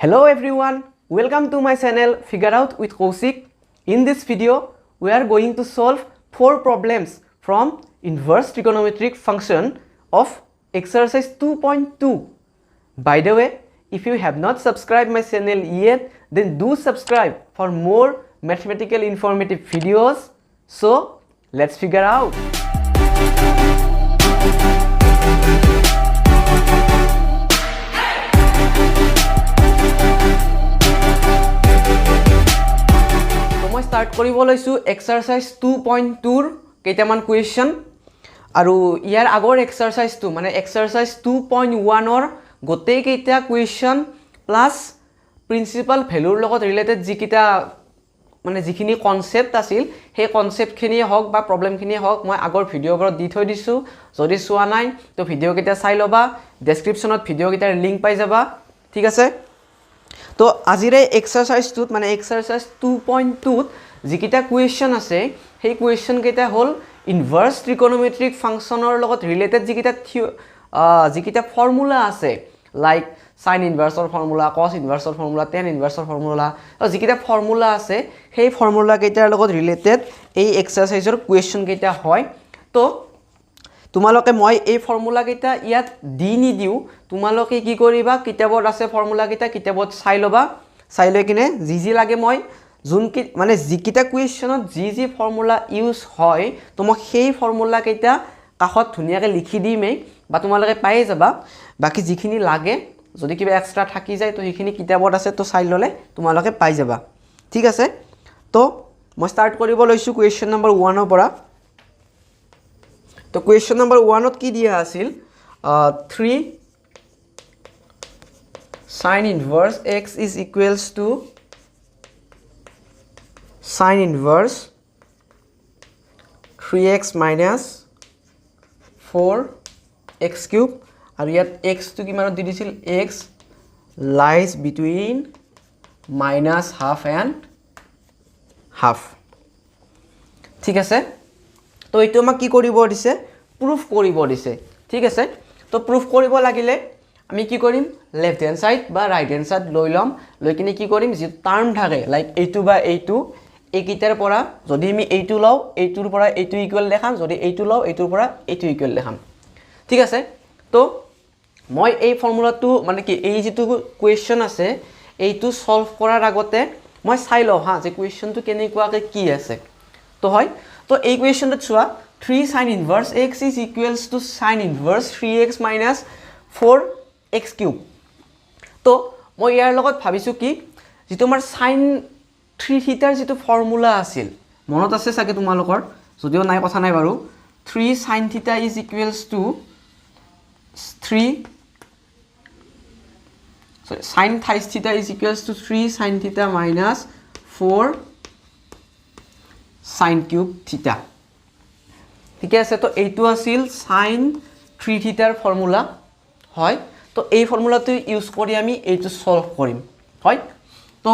Hello everyone, welcome to my channel Figure Out with KouShik. In this video, we are going to solve 4 problems from inverse trigonometric function of exercise 2.2. By the way, if you have not subscribed my channel yet, then do subscribe for more mathematical informative videos. So, let's figure out. মই start কৰিব লৈছো exercise 2.2 ৰ কেইটামান question আৰু ইয়াৰ আগৰ এক্সাৰসাইজটো মানে exercise 2.1 ৰ গোটেই কেইটা কোৱেশ্চন প্লাস প্ৰিন্সিপাল ভ্যালুৰ লগত ৰিলেটেড যিকিটা মানে যিখিনি কনসেপ্ট আছিল সেই কনসেপ্টখিনি হওক বা প্ৰবলেমখিনি হওক মই আগৰ ভিডিঅ'বোৰত দি থৈ দিছো যদি চোৱা নাই তো ভিডিঅ' কেইটা চাই লবা ডেসক্ৰিপচনত ভিডিঅ' কেইটাৰ লিংক পাই যাবা ঠিক আছে তো আজিৰে এক্সাৰসাইজটোত মানে এক্সাৰসাইজ 2.2 ত যিকিটা কোৱেশ্চন আছে সেই কোৱেশ্চন কেইটা হল ইনভাৰ্স ট্ৰিগোনোমেট্ৰিক ফাংশনৰ লগত ৰিলেটেড যিকিটা ফৰ্মুলা আছে লাইক sin ইনভাৰ্সৰ ফৰ্মুলা cos ইনভাৰ্সৰ ফৰ্মুলা tan ইনভাৰ্সৰ ফৰ্মুলা আৰু যিকিটা ফৰ্মুলা আছে সেই ফৰ্মুলা কেইটাৰ লগত ৰিলেটেড এই এক্সাৰসাইজৰ কোৱেশ্চন কেইটা হয় তো তোমালোকে মই এই ফৰ্মুলা কেইটা ইয়াত দি নি দিউ তোমালোকে কি কৰিবা কিতাপত আছে ফৰ্মুলা কেইটা কিতাপত চাই লবা চাই লৈ কিনে জি লাগে মই যোন কি মানে যিকিটা কোৱেশ্চনত জি ফৰ্মুলা ইউজ হয় তো মই সেই ফৰ্মুলা কেইটা কাখত ধুনিয়াকে লিখি দিমেই বা তোমালোকে পাই যাবা বাকি যিখিনি লাগে যদি কিবা এক্সট্ৰা থাকি যায় তো সেইখিনি কিতাপত আছে তো চাই ললে তোমালোকে পাই যাবা ঠিক আছে তো মই স্টাৰ্ট কৰিব লৈছো কোৱেশ্চন নম্বৰ 1 ৰ পৰা তো কোৱেশ্চন নম্বৰ 1 ত কি দিয়া আছিল 3 sin inverse x is equals to sin inverse 3x minus 4x cube আৰু ইয়াত x টো কিমানত দি দিছিল x lies between minus half and half ঠিক আছে তো এইটো আমাক কি কৰিব দিছে প্ৰুফ কৰিব দিছে ঠিক আছে তো প্ৰুফ কৰিব লাগিলে আমি কি কৰিম লেফট হ্যান্ড সাইড বা ৰাইট হ্যান্ড সাইড লৈ লম লৈ কিনে কি কৰিম যে টাৰ্ম থাকে লাইক এইটো বা এইটো এইকিটাৰ পৰা যদি আমি এইটো লও এইটোৰ পৰা এইটো ইকুৱেল দেখাম যদি এইটো লও এইটোৰ পৰা এইটো ইকুৱেল দেখাম ঠিক আছে তো মই এই ফৰ্মুলাটো মানে কি এই যেটো কোৱেশ্চন আছে এইটো সলভ কৰাৰ আগতে মই চাই লও হা যে কোৱেশ্চনটো কেনেকুৱাকে কি আছে তো হয় তো এই কোৱেশ্চনটো চোৱা 3 sin inverse x is equals to sin inverse 3x minus 4x cube তো মই ইয়াৰ লগত ভাবিছো কি যে তোমাৰ sin 3 থিটাৰ যেটো ফৰ্মুলা আছিল মনত আছে সাকে তোমালোকৰ যদিও নাই কথা নাই বাৰু 3 sin theta is equals to 3 sin theta is equals to 3 sin theta minus 4 sin cube theta ঠিক আছে তো এইটো আছিল sin 3 থিটাৰ ফৰ্মুলা হয় তো এই ফৰ্মুলাটো ইউজ কৰি আমি এইটো সলভ কৰিম হয় তো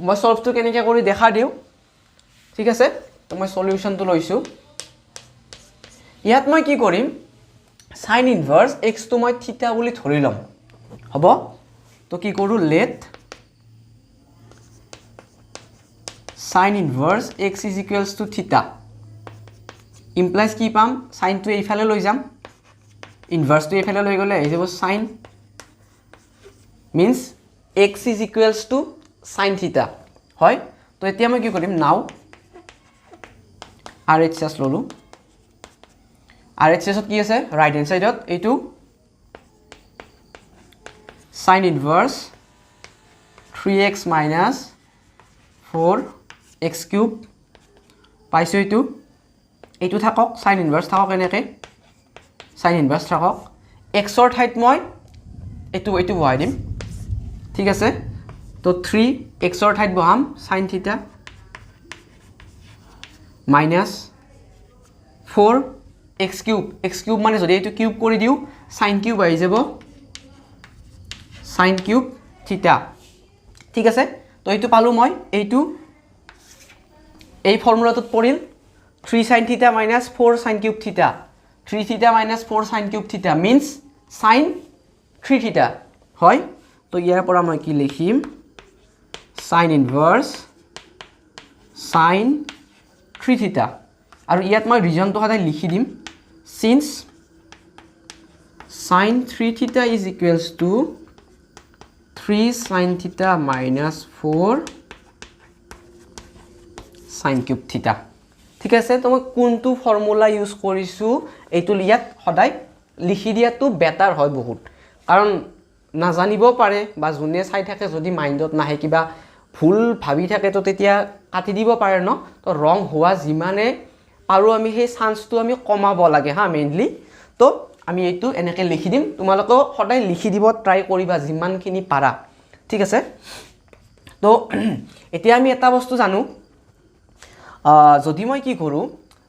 মই সলভটো কেনেকৈ কৰি দেখা দিও ঠিক আছে তো মই সলিউশনটো লৈছো ইয়াত মই কি কৰিম sin inverse x to মই থিটা বুলি ধৰি লম হ'ব তো কি কৰো let sin inverse x is equals to theta implies কি পাম sin to এইফালে লৈ যাম inverse to এইফালে লৈ গলে এই যাব sin means x is equals to sin theta হয় তো এতিয়া মই কি কৰিম নাও RHS ললো RHS ত কি আছে রাইট হ্যান্ড সাইডত এইটো sin inverse 3x minus 4x cube পাইছো এইটো থাকক sin inverse থাকক এনেকে sin inverse থাকক x ৰ ঠাইত মই এইটো বহাই দিম ঠিক আছে তো 3x ৰ ঠাইত বহাম sin theta minus 4x cube মানে যদি এইটো কিউব কৰি দিও sin cube আহি যাব sin cube theta ঠিক আছে তো এইটো পালো মই এইটো এই ফৰ্মুলাটোত পৰিল 3 sin theta minus 4 sin cube theta 3 theta minus 4 sin cube theta means sin 3 theta হয় তো ইয়াৰ পৰা মই কি লিখিম sin inverse sin 3 theta আৰু ইয়াত মই ৰিজনটো সদায় লিখি দিম since sin 3 theta is equals to 3 sin theta minus 4 sin cube theta ঠিক আছে তো মই কোনটো ফৰ্মুলা ইউজ কৰিছো এইটো ইয়াত সদায় লিখি দিয়াটো বেটাৰ হয় বহুত কাৰণ নাজানিব পাৰে বা যোনে চাই থাকে যদি মাইণ্ডত নাহে কিবা ভুল ভাবি থাকে তো তেতিয়া কাটি দিব পাৰে ন তো ৰং হোৱা যিমানে পাৰো আমি সেই চান্সটো আমি কমাব লাগে হা মেইনলি তো আমি এইটো এনেকৈ লিখি দিম তোমালোকে সদায় লিখি দিব ট্ৰাই কৰিবা যিমানখিনি পাৰা ঠিক আছে তো এতিয়া আমি এটা বস্তু জানো যদি মই কি কৰো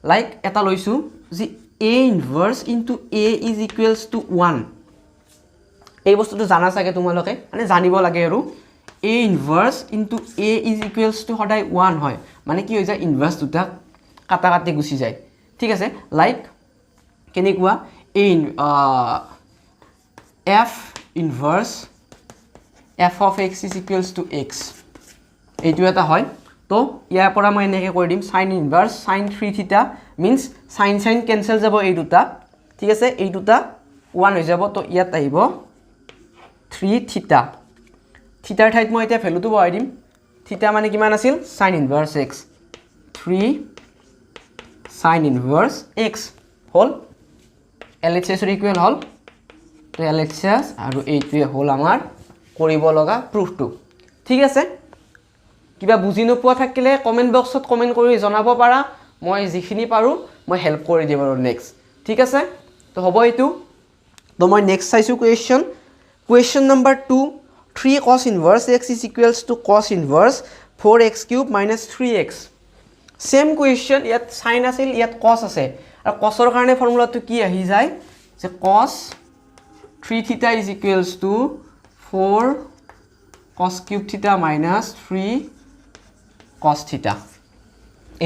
লাইক এটা লৈছো যে a inverse into a is equals to 1 এই বস্তুটো জানা চাগে তোমালোকে মানে জানিব লাগে আৰু a inverse into a is equals to সদায় 1 হয় মানে কি হৈ যায় ইনভার্স দুটা কাটা কাটি গুছি যায় ঠিক আছে লাইক কেনেকুৱা f inverse f of x is equals to x এইটো এটা হয় তো ইয়াৰ পৰা মই এনেকৈ কৰি দিম sin inverse sin 3 theta means sin sin cancel যাব এই দুটা ঠিক আছে এই দুটা 1 হৈ যাব তো ইয়াত আহিব 3 theta থিটাৰ ঠাইত মই এটা ভ্যালুটো বহাই দিম থিটা মানে কিমান আছিল sin inverse x 3 sin inverse x হল LHS ইকুৱেল হল তো LHS আৰু এইটোৱে হল আমাৰ কৰিব লগা প্ৰুফটো ঠিক আছে কিবা বুজি নোপোৱা থাকিলে কমেন্ট বক্সত কমেন্ট কৰি জনাব পাৰা মই যিখিনি পাৰো মই হেল্প কৰি দিম আৰু নেক্সট ঠিক আছে তো হ'ব এইটো তো মই নেক্সট চাইছো question number 2 3 cos inverse x is equals to cos inverse 4x cube minus 3x same question ইয়াত sin আছিল ইয়াত cos আছে আৰু cosৰ কাৰণে ফৰ্মুলাটো কি আহি যায় যে cos 3 theta is equals to 4 cos cube theta minus 3 cos theta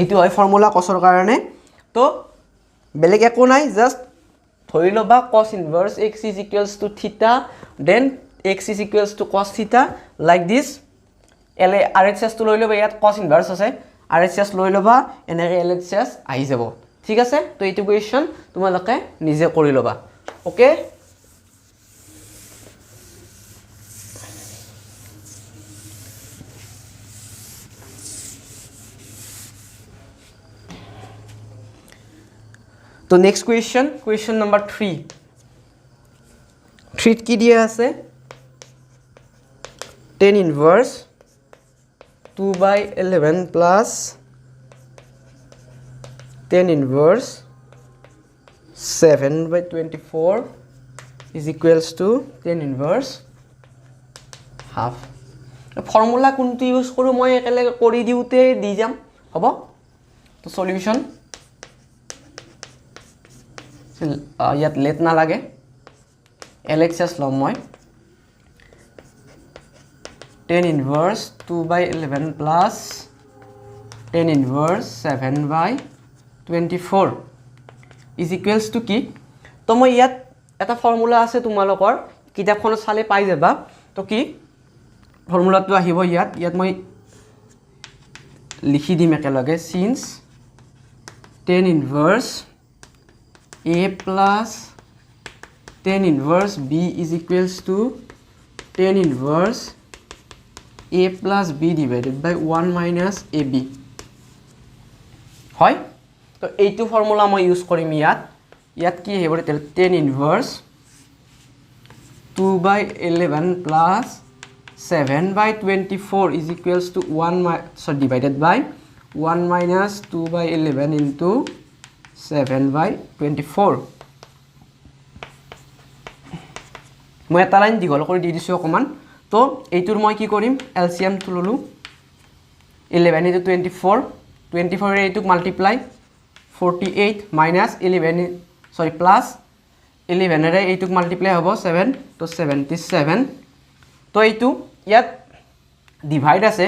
এইটো হয় ফৰ্মুলা cosৰ কাৰণে তো বেলেগ একো নাই জাস্ট ধৰি লবা cos inverse x is equals to theta then x is equals to cos theta like this RHS to লৈ লবা ইয়াত cos inverse আছে RHS লৈ লবা এনেকৈ LHS আহি যাব ঠিক আছে তো এইটো কোৱেশ্চন তোমালোকে নিজে কৰি লবা ওকে তো next question number 3 কি দিয়া আছে tan inverse 2/11 plus tan inverse 7/24 is equals to tan inverse half formula কোনটো ইউজ কৰো মই একেলগে কৰি দিউতে দি যাম হ'ব তো সলিউশন ইয়াত লেট না লাগে LHS লম মই tan inverse 2/11 plus tan inverse 7/24 is equals to কি তো মই ইয়াত এটা ফৰ্মুলা আছে তোমালোকৰ কিতাপখনত চালে পাই যাবা তো কি ফৰ্মুলাটো আহিব ইয়াত মই লিখি দিম একেলগে since tan inverse a plus tan inverse b is equals to tan inverse a plus b divided by 1 minus ab হয় তো এইটো ফৰ্মুলা মই ইউজ কৰিম ইয়াত কি হ'ব tan inverse 2/11 plus 7/24 is equals to 1 divided by 1 minus 2/11 into 7/24 মই এটা লাইন দীঘল কৰি দি দিছো অকমান তো এইটোৰ মই কি কৰিম এলসিএম টো ললো 11 into 24 24 এ এইটোক মাল্টিপ্লাই 48 minus 11 plus 11 এৰে এইটোক মাল্টিপ্লাই হ'ব 7 তো 77 তো এইটো ইয়াত ডিভাইড আছে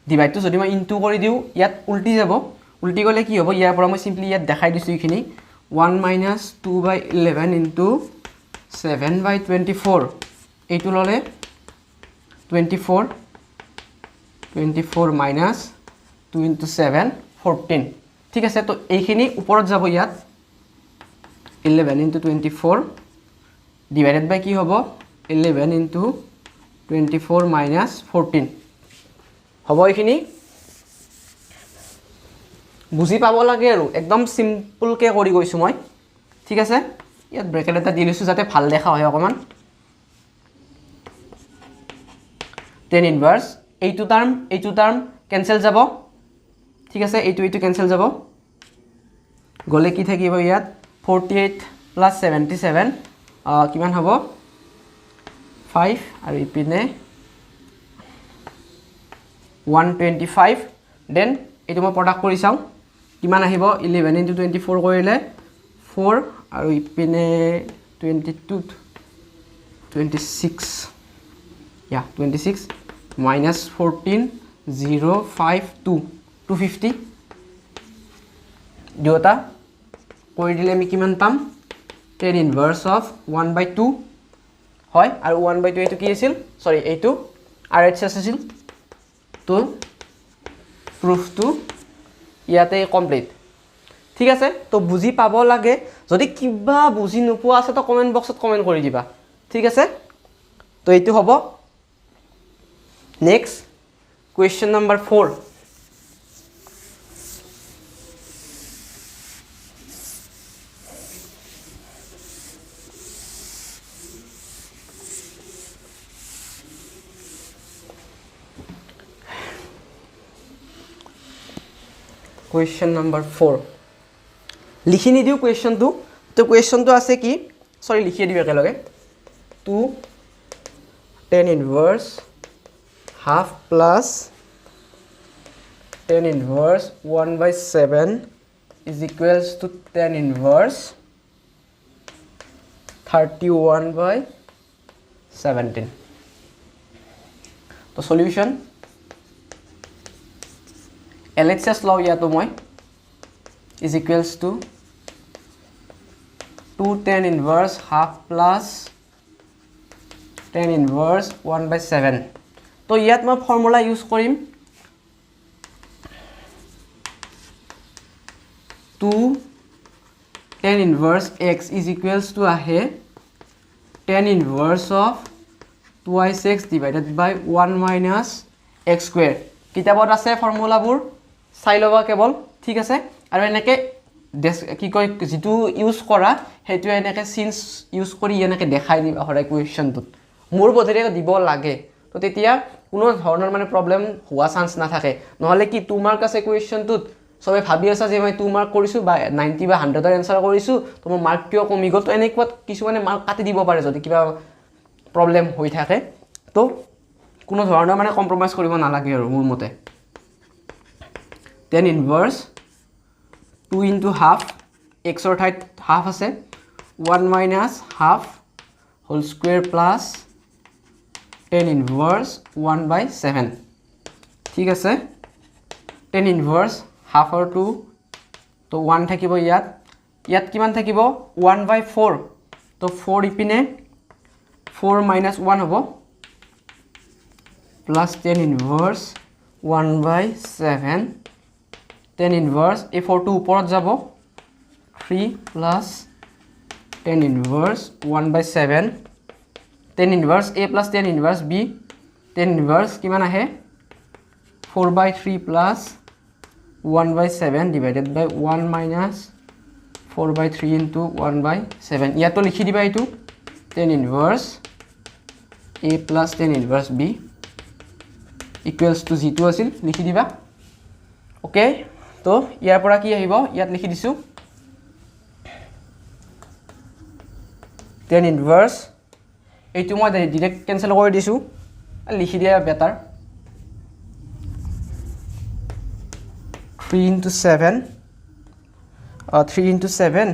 ডিভাইডটো যদি মই ইনটু কৰি দিও ইয়াত উল্টি যাব উল্টি গলে কি হ'ব ইয়াৰ পৰা মই সিম্পলি ইয়াত দেখাই দিছো ইখিনি 1 minus 2/11 into 7/24 এইটো ললে 24 minus 2 into 7 14 ঠিক আছে তো এইখিনি ওপৰত যাব ইয়াত 11 into 24 divided by কি হ'ব 11 into 24 minus 14 হ'ব এইখিনি বুজি পাব লাগে আৰু একদম সিম্পল কে কৰি গৈছো মই ঠিক আছে ইয়াত ব্ৰেকেট এটা দি লৈছো যাতে ভাল দেখা হয় অকমান tan inverse এইটো টার্ম ক্যান্সেল যাব ঠিক আছে এইটো ক্যান্সেল যাব গলে কি থাকিব ইয়াত 48 plus 77 কিমান হ'ব 5 আৰু ইপিনে 125 দেন এইটো মই প্ৰডাক্ট কৰি চাও কিমান আহিব 11 into 24 কৰিলে 4 আৰু ইপিনে 22 26 yeah 26 minus 14 052 250 দুটা কৰি দিলে আমি কিমান পাম tan inverse of 1/2 হয় আৰু 1/2 এইটো কি আছিল সৰি এইটো RHS আছিল তো প্রুফটো ইয়াতে কমপ্লিট ঠিক আছে তো বুজি পাব লাগে যদি কিবা বুজি নোপোৱা আছে তো কমেন্ট বক্সত কমেন্ট কৰি দিবা ঠিক আছে তো এইটো হ'ব next question number 4 question number 4 লিখি নি দিও question তো আছে কি সরি লিখি দিও একেলগে 2 tan inverse half plus tan inverse 1/7 is equals to tan inverse 31/17 तो solution LHS law या तो मैं is equals to 2 tan inverse half plus tan inverse 1/7 तो ইয়াত মই ফর্মুলা ইউজ কৰিম 2 tan inverse x is equals to আহে tan inverse of twice x divided by 1 minus x square কিতাবত আছে ফৰ্মুলাবোৰ চাই লবা কেৱল ঠিক আছে আৰু এনেকে কি কয় যেটো ইউজ কৰা হেতু এনেকে সিন্স ইউজ কৰি এনেকে দেখাই দিবা হৰাই কোৱেশ্চনটোত মোৰ বধৰে দিব লাগে তো তেতিয়া কোনো ধৰণৰ মানে প্ৰবলেম হোৱা চান্স না থাকে নহলে কি তোমাৰ কাছে কোৱেশ্চনটোত সবে ভাবি আছে যে মই 2 মাৰ্ক কৰিছো বা 90 বা 100 এৰ आंसर কৰিছো তো মোৰ মাৰ্ক কিয় কমি গল তো এনেকুৱাত কিছু মানে মাৰ্ক কাটি দিব পাৰে যদি কিবা প্ৰবলেম হৈ থাকে তো কোনো ধৰণৰ মানে কম্প্ৰমাইজ কৰিব নালাগে আৰু মোৰ মতে tan inverse 2 into half x or ঠাইত half আছে 1 minus half whole square plus tan inverse 1/7 ঠিক আছে tan inverse half or 2 তো 1 থাকিব ইয়াত কিমান থাকিব 1/4 তো 4 ইপিনে 4 minus 1 হ'ব plus tan inverse 1/7 tan inverse a 4 to ওপৰত যাব 3 plus tan inverse 1/7 tan inverse a plus tan inverse b tan inverse কিমান আহে 4/3 plus 1/7 divided by 1 minus 4/3 into 1/7 ইয়াতো লিখি দিবা এইটো tan inverse a plus tan inverse b equals to g2 আছিল লিখি দিবা ওকে তো ইয়াৰ পৰা কি আহিব ইয়াত লিখি দিছো tan inverse এইটো মই ডাইৰেক্ট ক্যান্সেল কৰি দিছো লিখি দিয়া better 3 into 7 3 into 7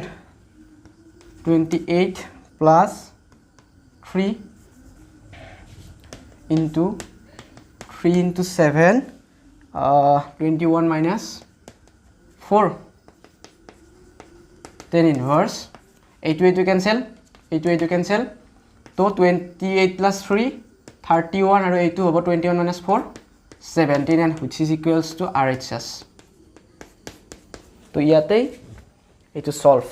28 plus 3 into 3 into 7 21 minus 4 tan inverse 8 to cancel 8 to cancel तो 28 plus 3 31 আৰু এইটো হ'ব 21 minus 4 17 and which is equals to RHS তো ইয়াতে এইটো সলভ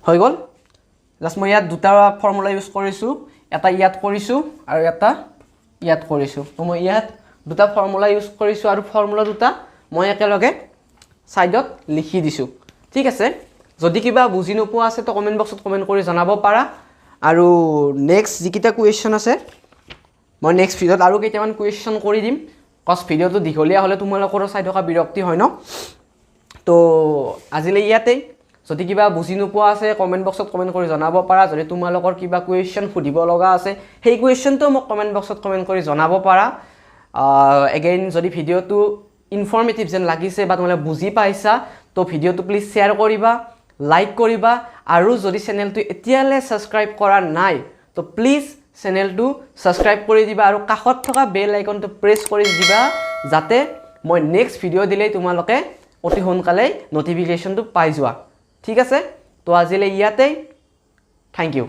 হৈ গল জাস্ট মই ইয়াত দুটা ফৰ্মুলা ইউজ কৰিছো এটা ইয়াত কৰিছো আৰু এটা ইয়াত কৰিছো তো মই ইয়াত দুটা ফৰ্মুলা ইউজ কৰিছো আৰু ফৰ্মুলা দুটা মই একেলগে সাইডত লিখি দিছো ঠিক আছে যদি কিবা বুজি নোপোৱা আছে তো কমেন্ট বক্সত কমেন্ট কৰি জনাব পাৰা আৰু নেক্সট যিকিটা কোৱেশ্চন আছে মই নেক্সট ভিডিওত আৰু কেইটামান কোৱেশ্চন কৰি দিম কজ ভিডিওটো দীঘলীয়া হলে তোমালোকৰ চাই থকা বিৰক্তি হয় ন তো আজিলৈ ইয়াতে যদি কিবা বুজি নোপোৱা আছে কমেন্ট বক্সত কমেন্ট কৰি জনাব পাৰা যদি তোমালোকৰ কিবা কোৱেশ্চন সুধিব লগা আছে সেই কোৱেশ্চনটো মোক কমেন্ট বক্সত কমেন্ট কৰি জনাব পাৰা এগেইন যদি ভিডিওটো ইনফৰমেটিভ যেন লাগিছে বা তোমালোকে বুজি পাইছা তো ভিডিওটো প্লিজ শেয়াৰ কৰিবা লাইক কৰিবা আৰু যদি চেনেলটো এতিয়ালে সাবস্ক্ৰাইব কৰা নাই তো প্লিজ চেনেলটো সাবস্ক্ৰাইব কৰি দিবা আৰু কাষত থকা বেল আইকনটো প্ৰেছ কৰি দিবা যাতে মই নেক্সট ভিডিও দিলে তোমালোকে অতি সোনকালে নটিফিকেশনটো পাই যোৱা ঠিক আছে তো আজিলৈ ইয়াতে থ্যাংক ইউ